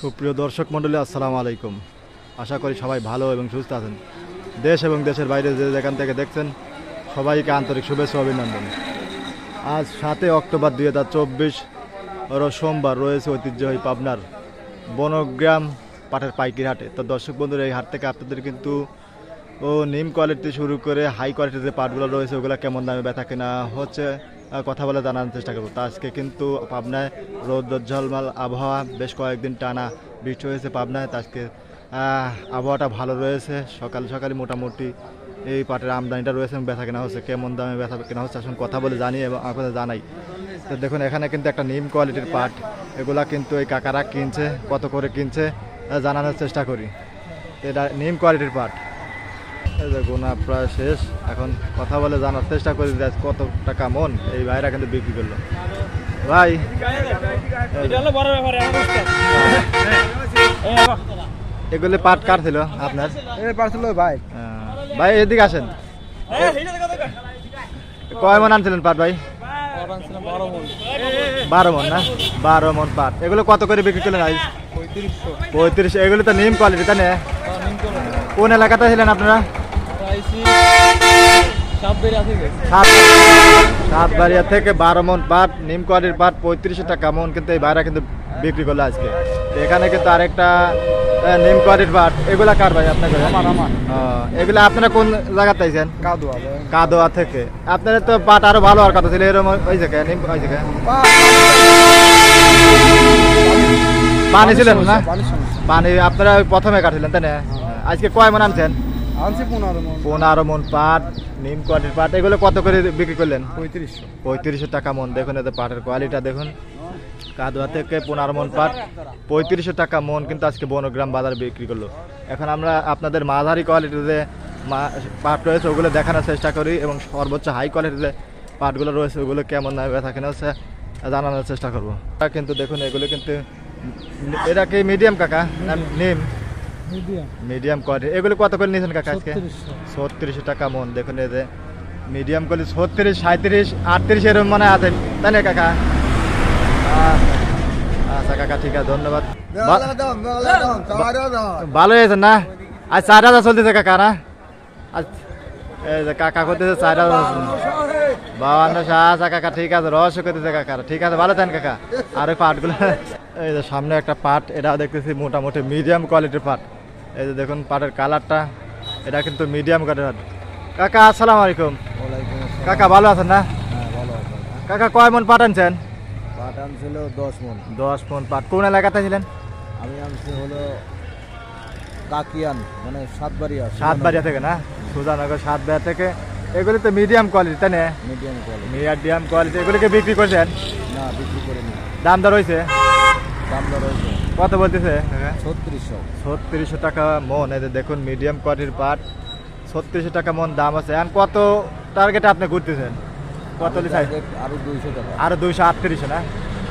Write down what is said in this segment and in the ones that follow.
সুপ্রিয় দর্শক মণ্ডলী, আসসালামু আলাইকুম। আশা করি সবাই ভালো এবং সুস্থ আছেন। দেশ এবং দেশের বাইরে যে যেখান থেকে দেখছেন সবাইকে আন্তরিক শুভেচ্ছা অভিনন্দন। আজ 7 অক্টোবর 2024 সোমবার রয়েছে ঐতিহ্যবাহী পাবনার বনগ্রাম পাটের পাইকারি হাটে। তো দর্শক বন্ধুরা, এই হাট থেকে আপনাদের কিন্তু নিম কোয়ালিটি শুরু করে হাই কোয়ালিটির যে পাটগুলো রয়েছে ওগুলো কেমন দামে বেচা কেনা হচ্ছে কথা বলে জানার চেষ্টা করবো। তো আজকে কিন্তু পাবনায় রৌদ্রোজ্জ্বলমাল আবহাওয়া, বেশ কয়েকদিন টানা বৃষ্টি হয়েছে পাবনায়। তো আজকে আবহাওয়াটা ভালো রয়েছে। সকালে মোটামুটি এই পাটের আমদানিটা রয়েছে এবং বেচা কেনা হচ্ছে। কেমন দামে বেচা কেনা হচ্ছে আসলে কথা বলে জানি এবং আপনাদের জানাই। তো দেখুন, এখানে কিন্তু একটা নিম কোয়ালিটির পাট, এগুলা কিন্তু এই কাকারা কিনছে, কত করে কিনছে জানানোর চেষ্টা করি। এটা নিম কোয়ালিটির পাট। গোনা প্রায় শেষ, এখন কথা বলে জানার চেষ্টা করি কত টাকা মন এই ভাইরা কিন্তু বিক্রি করলো। ভাই এগুলি পাট কার ছিল আপনার? ভাই ভাই এদিকে আসেন। কয় মন আনছিলেন পাট ভাই? 12 মন না? 12 মন পাট। এগুলো কত করে বিক্রি করলেন আজ? 35। এগুলো তো নিম কোয়ালিটি, তাই না? কোন এলাকাতে ছিলেন আপনারা? সাতবাড়িয়া থেকে 12 মন পাট, নিম কোয়ালিটির পাট 35 টাকা মন কিন্তু এই বাইরে কিন্তু বিক্রি করলো আজকে। এখানে কিন্তু আরেকটা নিম কোয়ালিটির পাট। এগুলা কার ভাই আপনাকে? এগুলা আপনারা কোন জায়গা চাইছেন? কাদোয়া থেকে। আপনারা তো পাট আরো ভালো হওয়ার কথা ছিল, এরকম ওই জায়গায় নিম ওই জায়গায় পানি ছিলেন না? পানি আপনারা প্রথমে কাটছিলেন, তাই না? আজকে কয় মন আনছেন? 15 মন পাট, নিম কোয়ালিটির পাট। এগুলো কত করে বিক্রি করলেন? 35 টাকা মন। দেখুন এতে পাটের কোয়ালিটিটা দেখুন। কাদোয়া থেকে 15 মন পাট 35 টাকা মন কিন্তু আজকে বনগ্রাম বাজারে বিক্রি করলো। এখন আমরা আপনাদের মাঝারি কোয়ালিটির যে পাট রয়েছে ওগুলো দেখানোর চেষ্টা করি এবং সর্বোচ্চ হাই কোয়ালিটির যে পাটগুলো রয়েছে ওগুলো কেমন দামে বেচা কেনা হচ্ছে জানানোর চেষ্টা করবো। কিন্তু দেখুন এগুলো কিন্তু, এটা কি মিডিয়াম কাকা? নিম মিডিয়াম কোয়ালিটি। এগুলো কত করে নিয়েছেন কাকা আজকে? 36 টাকা মন। দেখুন এই যে মিডিয়াম কোয়ালিটি 36, 37, 38 এরকম মনে আছে, তাই না কাকা? আচ্ছা কাকা, ঠিক আছে, ধন্যবাদ। ভালো হয়েছে না? আজ 4000 চলতেছে কাকা না? এই যে কাকা করতেছে 4000। 52। আচ্ছা কাকা, ঠিক আছে, রহস্য করতেছে কাকা। ঠিক আছে, ভালো থাকেন কাকা। আর ওই পাটগুলো, এই যে সামনে একটা পাট, এটা দেখতেছি মোটামুটি মিডিয়াম কোয়ালিটির পাট। এই যে দেখুন পাটের কালারটা, এটা কিন্তু মিডিয়াম কোয়ালিটির পাট। কাকা আসসালামু আলাইকুম। কাকা ভালো আছেন না? কাকা কয় মন পাট আনছেন? পাট আনছিল 10 মন। 10 মন পাট। কোন এলাকাতে ছিলেন? আমি আনছি হলো কাকিয়ান, মানে সাতবাড়িয়া থেকে না? সুজানগর সাতবাড়িয়া থেকে। এগুলি তো মিডিয়াম কোয়ালিটি, তাই না? Medium quality. এগুলিকে বিক্রি করছেন? না, বিক্রি করিনি। দাম দর হয়েছে? দাম দর হয়েছে। কত বলতেছে? 3600 টাকা মন। এই যে দেখুন মিডিয়াম কোয়ালিটির পাট 36 টাকা মন দাম আছে। এখন কত টার্গেটে আপনি ঘুরতেছেন? কত চাই? আরো 200 টাকা। আরো 238 না?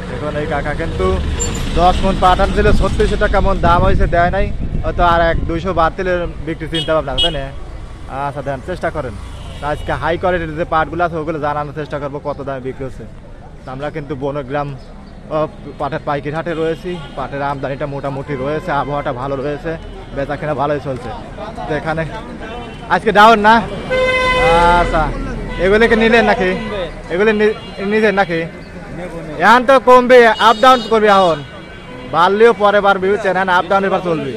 দেখুন এই কাকা কিন্তু 10 মন পাট আনছিল, 36 টাকা মন দাম হয়েছে, দেয় নাই। হয়তো আর 232 বিক্রি চিন্তা ভাবনা, তাই না? আচ্ছা দেন, চেষ্টা করেন। আজকে হাই কোয়ালিটির যে পাটগুলো আছে ওগুলো জানানোর চেষ্টা করবো কত দামে বিক্রি হচ্ছে। আমরা কিন্তু বনগ্রাম পাটের পাইকারি হাটে রয়েছি। পাটের আমদানিটা মোটামুটি রয়েছে, আবহাওয়াটা ভালো রয়েছে, বেচা কেনা ভালোই চলছে। তো এখানে আজকে ডাউন না? আচ্ছা, এগুলিকে নিলেন নাকি? এগুলি নিলেন নাকি? এখন তো কমবে, আপ ডাউন করবি। এখন বাড়লেও পরে বাড়বি, বুঝছেন? এখন আপ ডাউনের পর চলবি।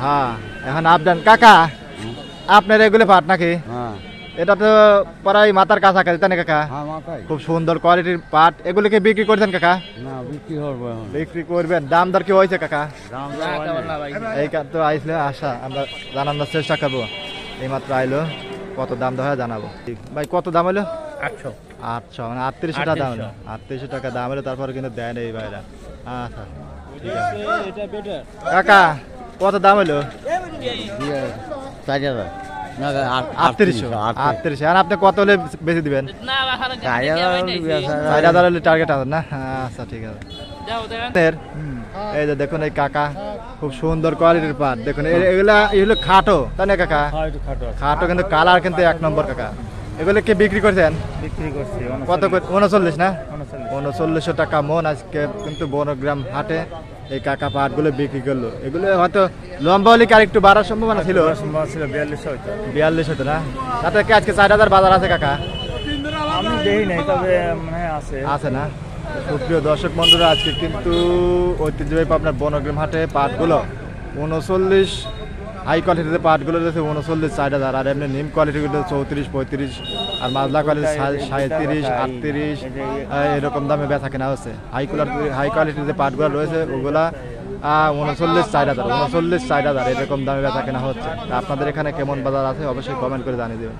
হ্যাঁ, এখন আপ ডাউন। কাকা আপনার এগুলি পাট নাকি? এটা তো প্রায় মাথার কাছাকাছি, তাই না কাকা? খুব সুন্দর কোয়ালিটির পাট। এগুলিকে বিক্রি করছেন কাকা? বিক্রি করবেন। দাম দর কি হয়েছে কাকা? এই তো আইসলে আসা, আমরা জানানোর চেষ্টা করবো। এইমাত্র আইলো, কত দাম দর হয় জানাবো। ভাই কত দাম হলো? 800 মানে 38 টাকা দাম হলো। 38 টাকা দাম হলো, তারপরে কিন্তু দেয় না এই ভাইরা। আচ্ছা ঠিক আছে কাকা, কত দাম হলো? 4000। 38। আর আপনি কত হলে বেশি দিবেন? 4000 হলে টার্গেট আছে না? আচ্ছা ঠিক আছে। এই যে দেখুন এই কাকা, খুব সুন্দর কোয়ালিটির পাট। দেখুন এগুলো খাটো, তাই না কাকা? খাটো কিন্তু কালার কিন্তু 1 নম্বর কাকা। এগুলো কি বিক্রি করছেন? বিক্রি করছি কত? 39 না? 3900 টাকা মন আজকে কিন্তু বনগ্রাম হাটে এই কাকা পাটগুলো বিক্রি করলো। এগুলো হয়তো লম্বা হলে কি আর একটু বাড়ার সম্ভাবনা ছিল? সম্ভব ছিল 42 হইতো। 42 হতো না? তাতে কি আজকে 4000 বাজার আছে কাকা? আমি দেখি নাই, তবে মনে হয় আছে। আছে না? সুপ্রিয় দর্শক বন্ধুরা, আজকে কিন্তু ঐতিহ্যবাহী আপনার বনগ্রাম হাটে পাটগুলো 39 হাই কোয়ালিটিতে পাটগুলো রয়েছে 39 4000, আর এমনি নিম কোয়ালিটিগুলো 34 35, আর মাজলা কোয়ালিটি 37 38 এরকম দামে বেচা কেনা হচ্ছে। হাই কোয়ালিটিতে পাটগুলো রয়েছে ওগুলা 39 4000 এরকম দামে বেচা কেনা হচ্ছে। তা আপনাদের এখানে কেমন বাজার আছে অবশ্যই কমেন্ট করে জানিয়ে দেবেন।